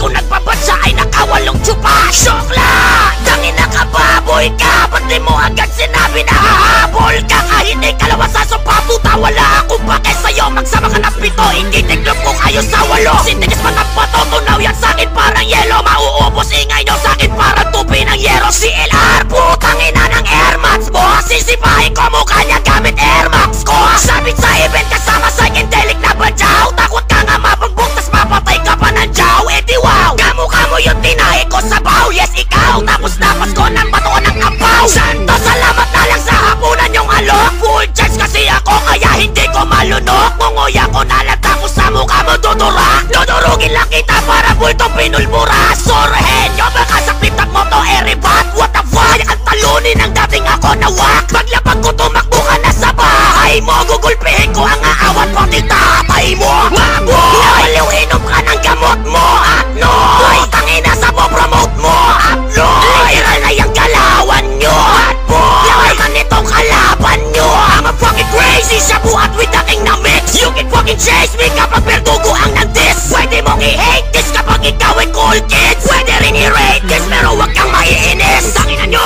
kung nagpabansa ay nakawalong tsupa. Syokla! Tangin na ka, baboy ka. Ba't di mo agad sinabi na hahabol ka? Kahit ikalawa sa sopa, puta, wala akong pake sa'yo. Magsama ka ng pito, ititiklop ko kayo sa walo. Sintigis man ang bato, tunaw yan sa'kin parang yelo. Mauubos ingay nyo sa'kin parang tupi ng yero. CLR, putang ina ng Air Max mo. Sisipahin ko mukha niya gamit Air Max ko. Sabit sa event kasama sa indelic na badyaw. Takot ka nga mapagbuk, tas mapatay ka pa ng jaw. Eh di wow, kamukha mo yung tinahe ko sa baw. Yes, ikaw, tapos napas ko ng bato ng apaw. Santo, salamat na lang sa hapunan yung alok. Full charge kasi ako, kaya hindi ko malunok. Munguya ko na lang, tapos sa mukha mo tuturak. Dudurugin lang kita para bultong pinulbura. Sorehen nyo, baka sa pitak mo to eribat. What the fuck, ang talunin ang dating ako na wak. Paglapag ko tumakbo ka na sa bahay mo. Gugulpihin ko ang aawat pati tatay mo. Nabaliw, inom ka ng gamot mo. Apnoy, tangina sa po-promote mo. Apnoy, literal na yung galawan nyo. Hotboy, laman itong kalaban nyo. I'm a fucking crazy, siya buhat with the king na mix. You can fucking chase me kapag berdugo ang nandis. Pwede mong i-hate this kapag ikaw ay cool kids. Pwede rin i-rate this pero wag kang maiinis. Tangina nyo.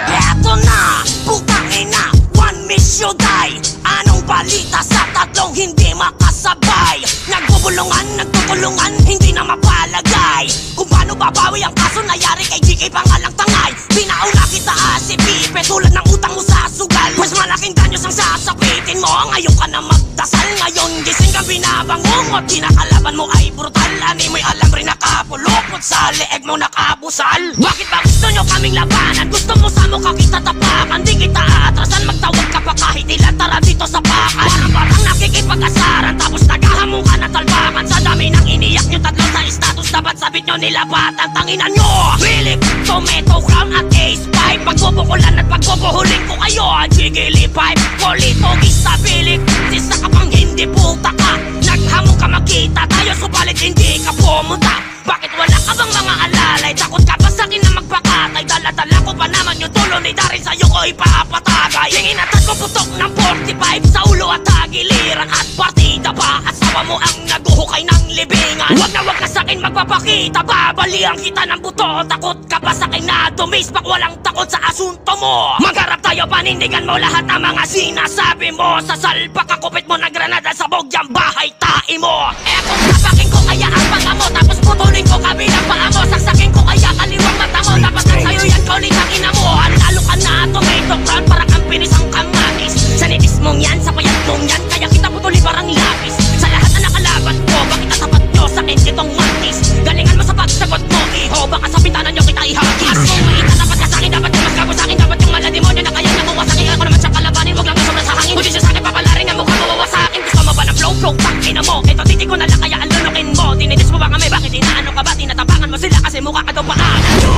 Eto na, putang ina, one miss you die. Anong balita sa tatlong hindi makasabay? Nagkukulungan, hindi na mapalagay. Kung paano babawi ang kaso nayari kay GK pangalang tangay. Pinauna kita si Pipe tulad ng utang mo sa sugal. Mas malaking danyos ang sasapitin mo. Ngayon ka na magdasal, ngayon gising ka binabangungot. Kinakalaban mo ay brutal, ani mo'y alam rin nakapulupot. Sa leeg mo nakabusal. Bakit ba gusto nyo kaming labanan? Gusto mo sa mukha kita tapakan. Di kita atrasan, magtawag ka pa kahit ilan. Tara dito sa pakan. Parang nakikipag-asaran, tapos naghahamong ka na talbakan. Sa dami ng iniyak nyo tatlo sa status, dapat sabit nyo nilabatan. Tanginan nyo, Philip, Tomato, Crown at Ace 5. Pagbubukulan at pagbubuhuling ko kayo. Jigili 5, Polito, Gistabilik. Sisa ka pang hindi puta ka. Naghamong ka makita tayo, subalit hindi ka pumunta. Bakit wala ka bang mga alalay? Takot ka ba sa'kin na magpakatay? Dala-dala ko pa naman yung tulo ni Darin sa'yo ko ipapatagay. Tingin at ko putok ng 45 sa ulo at tagiliran at partida pa. Asawa mo ang naguhukay ng libingan. Wag na sa'kin magpapakita, babalian kita ng buto. Takot ka ba sa'kin na dumispak? Walang takot sa asunto mo. Magharap tayo, panindigan mo lahat ng mga sinasabi mo. Sa salpak ka kupit mo na granada sa bogyang bahay tae mo. Kung sapakin ko kaya ang panga mo, tapos putulin ko kabilang paa mo. Saksakin ko kaya kaliwang mata mo. Dapat ang sa'yo yan, kaulit ang ina mo. Lalo ka na tomato crown, parang ang pinis ang kamatis. Sa nitis mong yan, sa payat mong yan, kaya kita putuli parang lapis. Sa lahat na nakalaban ko, bakit natapat nyo sa'kin itong mantis? Galingan mo sa pagsagot mo, iho, baka sa pintanan nyo kita ihagis. Kung maitatapat ka sa'kin, dapat yung mas gago sa'kin. Dapat yung malademonyo na kaya nakuha sa'kin. Ako naman siya kalabanin, wag lang ka sobra sa hangin. Kung di siya sa'kin, papalarin ang mukha mawawa sa'kin. Gusto mo ba ng flow, tangina mo? Ito titi ko na lang kaya alunukin mo. Dinidis mo ba kami, bakit inaano ka ba? Tinatapangan mo sila kasi mukha ka daw paanan nyo.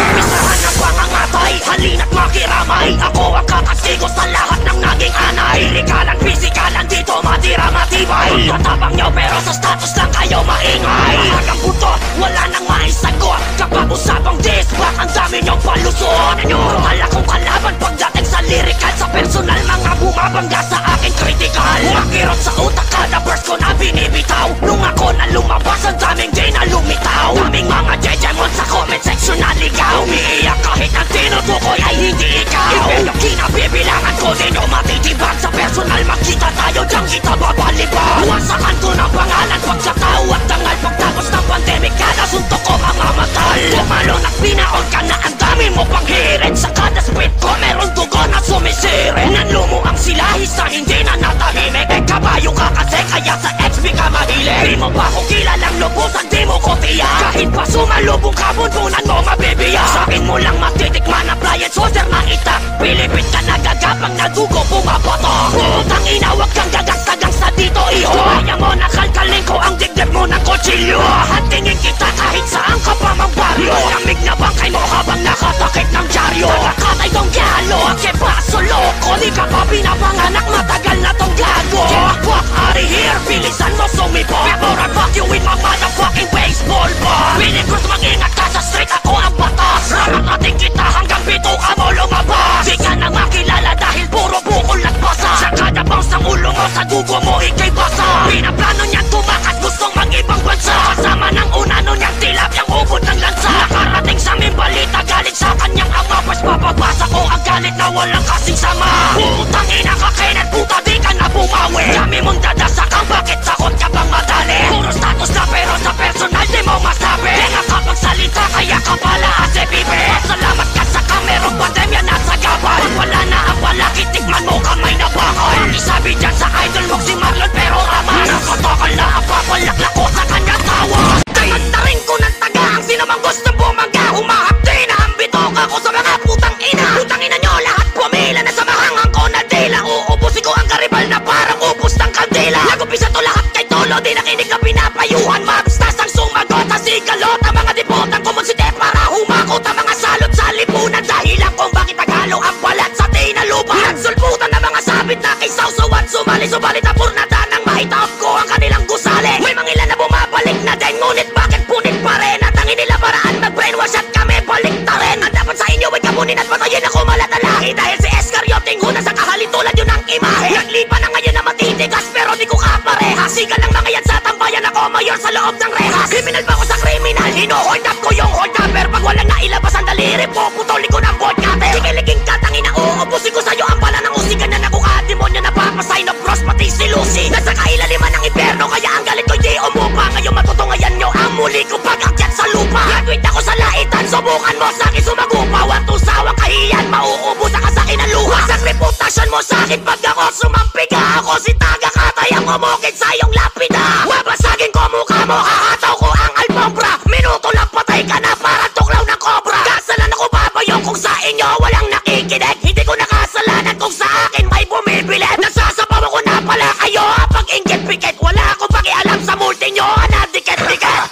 Umpisahan ng pangangatay, halina't makiramay. Ako ang kakasigo sa lahat ng naging anay. Lirikalan, pisikalan, dito matira matibay. Tatapang nyo pero sa status lang kayo maingay. Hanggang buto, wala nang maisagot. Kapag usapang disbak, ang dami nyong palusot. Brutal akong kalaban pagdating sa lirikal. Sa personal, mga bumabangga sa akin kritikal. Makirot sa utak, kada verse ko na binibitaw. Nung ako na lumabas, ang daming di na lumitaw. Daming mga jejemon sa comment section na ligaw. Umiiyak kahit ang tinutukoy ay hindi ikaw. Even yung kinabibilangan ko, di nyo matitibag. Sa personal, makita tayo, diyang kita babalibag. Buwasakan ko ng pangalan, pagkatao at dangal. Pagtapos ng pandemic, kada suntok ko mamamatay. Tumalon at binaon ka na, ang dami mo pang hirit. Sa kada spit ko, meron dugo na sumisirit. Nanlumo ang silahi sa hindi na natahimik. Eh kabayo ka kasi, kaya sa XP ka mahilig. Di mo ba ko kilalang lubusan, di mo ko tiyak. Kahit pa sumalubong ka, bunbunan mo mabibiyak. Sa'kin mo lang matitikman na appliance, soldier na itak. Pilipit ka nagagapang na dugo bumabatok. Putang ina, wag kang gagasta-gasta dito, iho. Kaya mo nakalkalin ko ang digdib mo ng kutsilyo. Hatingin kita kahit saan ka pa magbaryo. Lamig na bangkay mo habang nakatakip ng dyaryo. Nakatay tong gyalo, kepaso loko. Di ka pa pinapanganak, matagal na tong gago. Get the fuck out of here, bilisan mo sumipot. Before I fuck you with my motherfucking baseball bat. Piling ko mag-ingat ka sa street, ako ang batas. Rarakating kita hanggang bito ka mo lumabas. Di ka na makilala dahil puro bukol at basa. Sa kada bounce ng ulo mo, sa dugo mo ikay basa. Pinaplano niyan tumakas, gustong mag-ibang walang kasing sama. Putang ina ka Kenneth, puta di ka na bumawi. Dami mong dadasakang, bakit sakot ka bang madali? Puro status na pero sa personal di mo masabi. Kaya kapag salita kaya ka pala ase bibe. Pasalamat ka sa kamerong pandemya na sa gabay. Pag wala na ang balakid, tikman mo kamay na bakal. Isabi dyan sa idol mo si Marlon pero raman. Nakatakal na ang papalaklak ko sa kanyang tawa. Daman na rin ko ng taga ang sino mang gustong bumaga. Humahapdi na ang bitok ako sa mga putang ina. Putang ina nyo lahat pumila na sa mahangang ko na dila. Uubusin ko ang karibal na parang ubus ng kandila. Nagupisa to lahat kay Tolo, di nakinig ka pinapayuhan. Mabstas ang sumagot sa sigalot. Ang mga dipotang kumonsite para humakot. Ang mga salot sa lipunan dahilan kung bakit naghalo ang balat sa tinalupa. Nagsulputan ng mga sabit na kay Sausawan. Sumali-subalit na purnada nang mahitap ko ang kanilang gusali. May mga ilan na bumabalik na din, ngunit bakit punit pa rin? At ang nila paraan mag-brainwash at kami balik ta rin. Ang dapat sa inyo ay kamunin at patayin ako malatalahi. Dahil si Escarioting una sa kahalintulad yun ang imahe. Naglipa na ngayon na matitigas pero di ko kapareha. Siga lang mga yan sa tambayan, ako mayor sa loob ng rehas. Criminal ba ako sa criminal? Hino-hold up ko yung hold upper. Pag wala na ilabas ang daliri, puputulin ko ng vodka. Sigiliging katangin na uubusin ko sa'yo ang pala ng usigan na nakuka-demonyo na papasign of cross pati si Lucy. Nasa kailaliman ng impyerno kaya ang galit ko di umupa. Ngayon matutungayan nyo ang muli ko pag-akyat sa lupa. Graduate ako sa laitan, subukan mo sa'kin sumagupa. Wantusawang kahiyan, mauubos ka sa'kin ang luha. Sa reputasyon mo sa'kin pag ako sumampiga. Ako si Taga Katay ang umukit sa iyong lapida. Wabasagin ko mukha mo, hahataw ko ang alpombra. Minuto lang patay ka na parang tuklaw ng kobra. Kasalan ako babayo kung sa inyo walang nakikinig. Hindi ko nakasalanan kung sa akin may bumibilid. Nasasapaw ako na pala kayo pag ingit-pikit. Wala akong pakialam sa multi nyo, anadikit-dikit.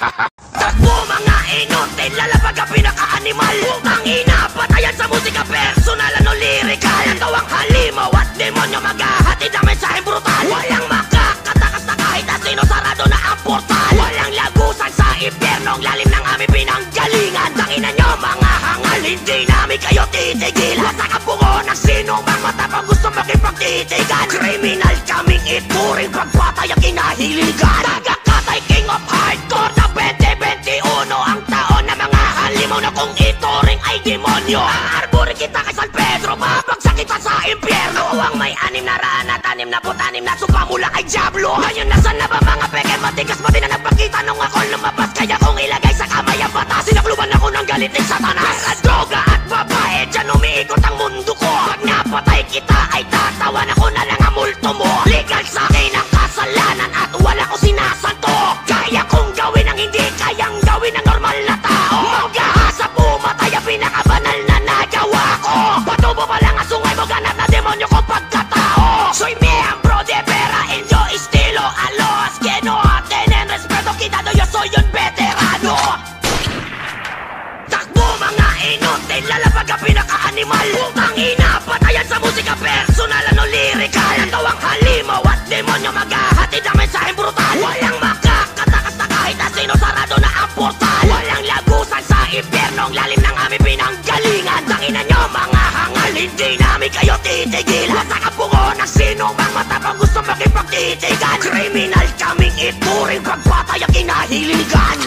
Takbo mga inotin, lalapag ang pinaka-animal. Putang ina, patayan sa musika, personal ano lirikal. Ikaw ang halimaw at demonyo, maghahatid ang mensaheng brutal. Walang makakatakas na kahit na sino, sarado na ang portal. Walang lagusan sa impyernong lalim ng aming pinanggalingan. Tanginan nyo mga hangal, hindi namin kayo titigil. Wasak ang bungo ng sinong mang matapang gusto makipagtitigan. Kriminal kaming ituring, pagpatay ang kinahiligan. Taga Katay, king of hardcore na 2021 ang taon na mga halimaw na kung ituring ay demonyo. Aarborin kita kay San Pedro, mabagsak kita sa impyerno. Ako ang may 6 na raan at 6 na putanim na supa mula kay Diablo. Ngayon nasan na ba mga peke, matigas pati na nagpakita nung ako lumabas. Kaya kong ilagay sa kamay ang bata, sinakluban ako ng galit ni Satanas. Pera, droga at babae, dyan umiikot ang mundo ko. Pag napatay kita ay tatawan ako na lang ang multo mo. Legal sa akin ang kasalanan at wala ko sinasanto. Kaya kong gawin ang hindi kayang gawin ng normal na tao. Maghahasa pumatay ang pinakabanal na nagawa ko. Patubo pa lang ang sungay mo, ganap na demonyo ko pagkatao. Soy miembro de pera, inyo estilo a los que no tienen respeto, quitado yo soy un veterano. Takbo mga inotin, lalapag ang pinaka-animal. Putang ina, patayan sa musika, personal ano lirikal. Ikaw ang halimaw at demonyo, maghahatid ang mensaheng brutal. Walang makakatakas na kahit na sino, sarado na ang portal. Walang lagusan sa impyernong lalim ng aming pinanggalingan. Tanginan nyo mga hangal, hindi namin kayo titigil. Wasak ang bungo ng sinong mang matapang gusto makipagtitigan. Kriminal kaming ituring, pagpatay ang kinahiligan.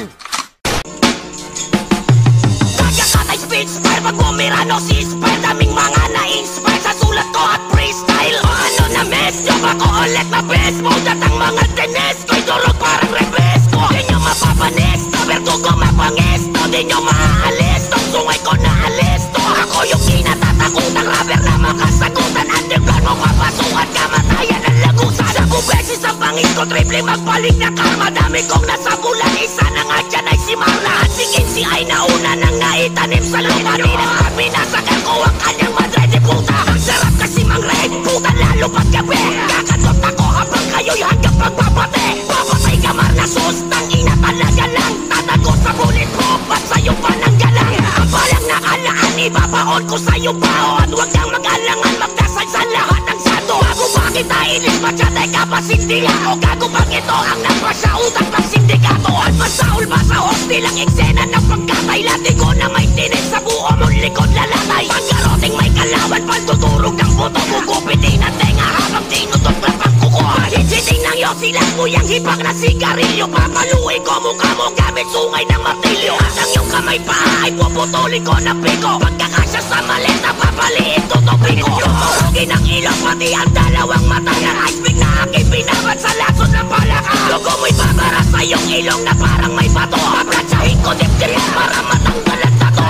Taga-Katay spitfire, pag bumira no ceasefire. Daming mga na-inspire sa sulat ko at freestyle. O ano na mess nyo, ako ulit na best mode. At ang mga tenes ko'y durog parang revest ko. Di nyo mapapanesto, verdugo mapangesto. Di nyo maaalis, tong sungay ko na alisto. Ako yung kinatatakutang rapper na makasagutan. Underground mo papasukan, kamatayan ang lagusan. Sa beses ang pangis ko, triple magbalik na karma. Dami kong nasabulan, isa na nga dyan ay si Marla. At si Kinsey ay nauna nang naitanim sa lupa. Di na kami nasakal ko ang kanyang madre de puta. Ang sarap kasi mang red, puta lalo paggabi. Kakatot ako habang kayo'y hanggang pagpapate. Papatay ka marnasos, tangina talaga lang. Tatago sa bulletproof at sa'yo pa nang galang. Ang palang nakalaan, ibabaon ko sa'yo baon. Huwag kang mag-alangan, magdasal sa lahat ng santo. Bago ba kita inis, masyada'y kapasindiga. O gago bang ito ang nagpa sa utak ng sindikato. At masaul ba sa hostil ang eksena ng pagkatay. Lati ko na may tinis sa buo mong likod lalatay. Pagkaroting may kalawan, pagtuturog ng buto. Gugupitin ang tenga habang tinutok lang ang kuko. Hit-hitting ng sa'yo silang nguyang hibang na sigarilyo. Papaluin ko mukha mo gamit sungay ng martilyo. At ang iyong kamay pa ay puputulin ko na piko. Pagkakasya sa maleta papaliin tutupi ko. Lumuhugin ang ilong pati ang dalawang mata ng ice pick na aking binabat sa lason ng palaka. Dugo mo'y babara sa iyong ilong na parang may bato. Paplatsahin ko dibdib para matanggalan tato.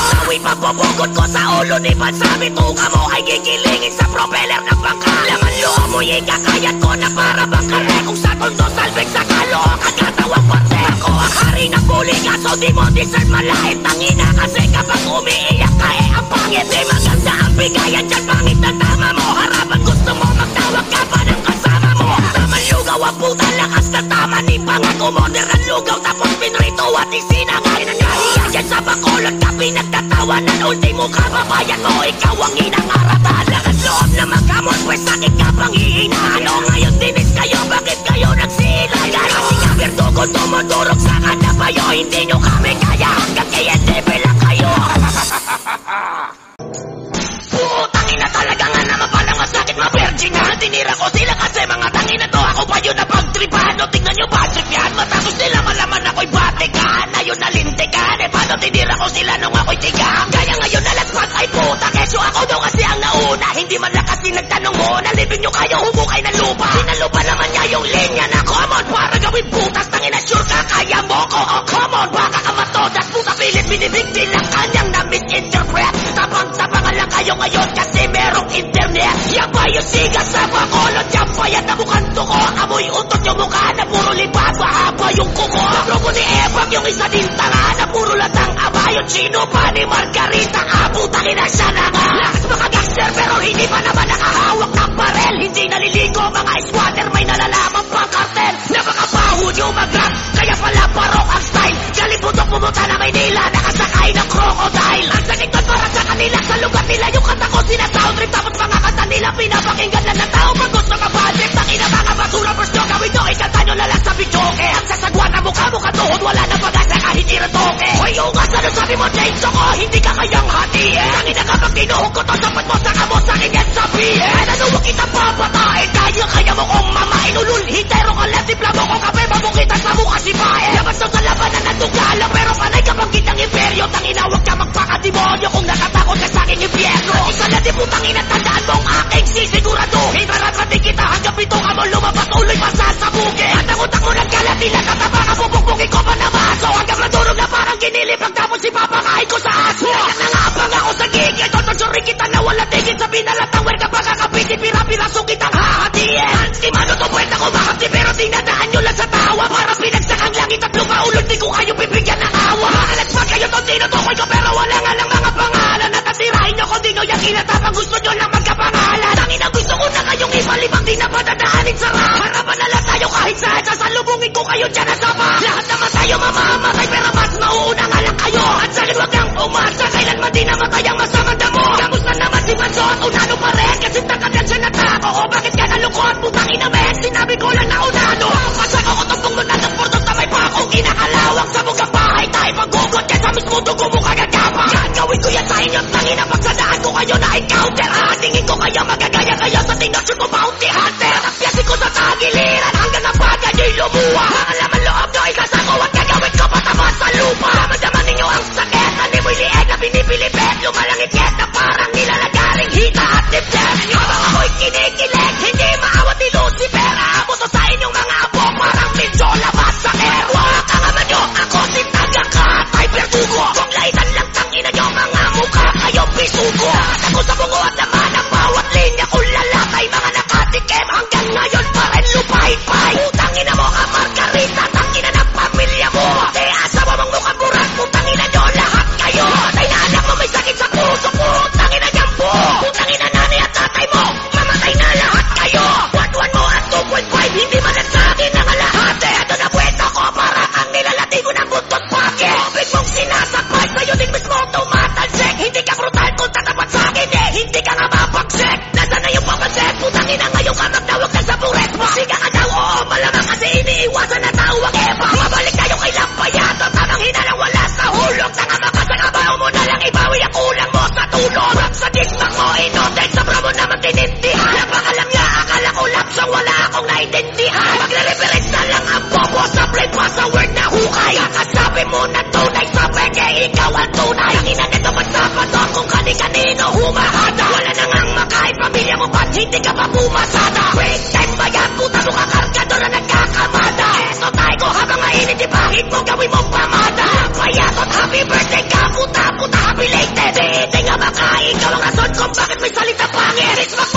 Sawin papupugot ko sa ulo ni Bansabi. Tuka mo ay gigilingin sa propeller ng bangka. Laman loob mo'y ikakayat ko na para bang kare. Kung sa tondo salvik sa kaloob kagatawang parte. Ako ang hari ng buligaso, di mo deserve malait. Tangina kasi kapag umiiyak ka ang pangit. Di maganda ang bigayan dyan, pangit na tama mo. Harapan gusto mo magtawag ka pa ng kasama mo. Taman lugaw ang puta, lakas na tama ni pangako. Modern ang lugaw tapos pinrito at isinangay. Nakahiya dyan sa bakulot ka pinagtatawanan. Ultimo kababayan mo, ikaw ang inangarapan. Lakas loob na magkamot, pues sakit ka pang hihinaan. Ano ngayon dinis kayo, bakit kayo nagsilagan? Kasi nga bertukon tumudurog sa kanabayo. Hindi nyo kami kaya hanggang KNDP lang kayo. Tangina talaga nga naman palang masakit ma-virgin na. Tinira ko sila kasi mga tangina to. Ako pa yun na pagtripan. O tingnan nyo budget yan. Matapos nila malaman ako'y batikan. Ayun nalintikan. E paano tinira ko sila nung ako'y tigang? Kaya ngayon nalaspas ay puta. Kesyo ako daw kasi ang nauna. Hindi man lakas din nagtanong mo. Nalibing nyo kayo humukay ng lupa. Sinalupa naman niya yung linya na common. Para gawin butas tangina sure ka kaya mo ko. Oh common baka ka matodas. Puta pilit binibigti lang kanyang na-misinterpret. Tapang-tapangan lang kayo ngayon kasi merong internet. Yan ba yung siga sa bakulot? Yan ba yan na mukhang tuko? Amoy utot yung mukha na puro lipat. Mahaba yung kuko. Naprobo ni Ebang yung isa din tanga na puro latang abayon. Chino pa ni Margarita. Abutangin na siya na nga. Lakas mga gangster pero hindi pa naman nakahawak ng barel. Hindi naliligo mga squatter. May nalalaman pang kartel. Napakabaho nyo mag-rap. Kaya pala parok ang style. Galiputok pumunta na Maynila. Nakasakay ng crocodile. Ang sakit doon para sa kanila. Sa lugar nila yung kanta ko sinasound trip. Tapos mga kanta nila pinapakinggan na ng tao. Pag gusto ka budget. Tangina mga basura first nyo gawin nyo. Ikanta nyo lalang sa bichoke. Ang sasagwan na mukha mo katuhod. Wala na pag-asa kahit iratoke. Hoy yung ano sabi mo James ako. Hindi ka kayang hatiin. Tangina kapag tinuhog ko to. Dapat mo saka mo sa akin yan sabihin. Ano huwag kita papatain. Kaya mo kong mamain. Ulul hitero ka lang. Tipla mo kong kape. Mabukitan sa mukha si Bae. Labas daw sa labanan na tugala. Pero panay ka bang kitang imperyo. Tangina huwag ka magpakademonyo. Kung nakatakot ka sa aking impyerno. Isa na di putang inatandaan mong aking sisiguraduhin. Mararating kita hanggang pito ka mo lumabas. Uloy masasabugin. At ang utak mo nagkalat. Tila tataba ka pupukpukin ko pa na maso. Hanggang madurog na parang ginilip. Pagtapos ipapakain ko sa aso. Kaya nangabang ako sa gigil. Tototsuri kita na wala tigil. Sa binalat ng wer kapag kakapiti. Pira-piraso kitang hahatiin. Si Mano to puwenta ko makapti. Pero tinadaan nyo lang sa tawa. Para pinagsakang langit at lumaulog. Di ko kayo bibigyan ng awa. Makalat pa kayo to tinutukoy ko. Pero wala nga lang mga pangalan. At atirahin nyo kung di nyo yung kinatapang. Gusto nyo lang magkapangalan. Tangin ang gusto ko na kayong ipalibang. Di na padadaanin sa rap. Harapan na lang tayo kahit saan. Sasalubungin ko kayo dyan na sama. Lahat naman tayo mamamatay. Pero mas mauuna nga lang kayo. At sa'kin wag kang umasa. Kailanman di namatay ang masamang damo. Kamusta naman si Manso at unano pa rin. Kasi takadyan siya natako. O bakit ka nalukot? Putang ina men. Sinabi ko lang na unano. Pasag ako tumpong nun at portos na may pakong kinakalawang. Sa bugang bahay tayo magugot. Kaya sa mismo dugo mo kagagapa. Gagawin ko yan sa inyo. Tangina pagsadaan ko kayo na encounter. Tingin ko kayo magagaya kayo sa tinosyon ko bounty hunter. Tapyasin ko sa tagiliran. Hanggang ang bagay nyo'y lumuha. Mga laman loob nyo ikasako at gagawin ko patama sa lupa. Damadaman ninyo ang sakit. Animoy lieg na pinipilipet. Lumalangit yet na parang nilalagaring hita at dipset. Habang ako'y kinikilig. Hindi maawat ni Lucifer. Aabot sa inyong mga apo. Parang medyo labas sa air. Wakaman nyo ako si Tagakatay Bertugo. Kung laitan lang tangina nyo mga mukha kayong bisugo. Ako sa bungo at naman ang bawat linya kung lalatay. Mga nakatikim hanggang ngayon pa rin lupay-pay. Putangina mo ka Margarita. Tangina ng pamilya mo. Di asawa mong mukhang burat. Putangina nyo lahat kayo. Patay na anak mo may sakit sa puso. Putangina niyang po. Putangina nanay at tatay mo. Mamatay na lahat kayo. 1-1 mo at 2.5. Hindi man at sa akin ang lahat. Eto na buwento ko. Para kang nilalati ko ng buntot pake. Obig mong sinasakpay. Sa'yo din mismo tumatalsik. Hindi ka brutal kung tatapat sa akin. Hindi ka hukay. Kakasabi mo na tunay sa peke, ikaw ang tunay. Tangina nito magsapado kung kani-kanino humahada. Wala na ngang makain pamilya mo, ba't hindi ka pa pumasada? Break time ba yan, puta mo kakargador na nagkakamada. Eto tayo ko habang mainit, ibahid mo gawin mong pamada. Payatot, happy birthday ka, puta, happy belated. Hindi nga makain, ikaw ang rason kung bakit may salita pangit.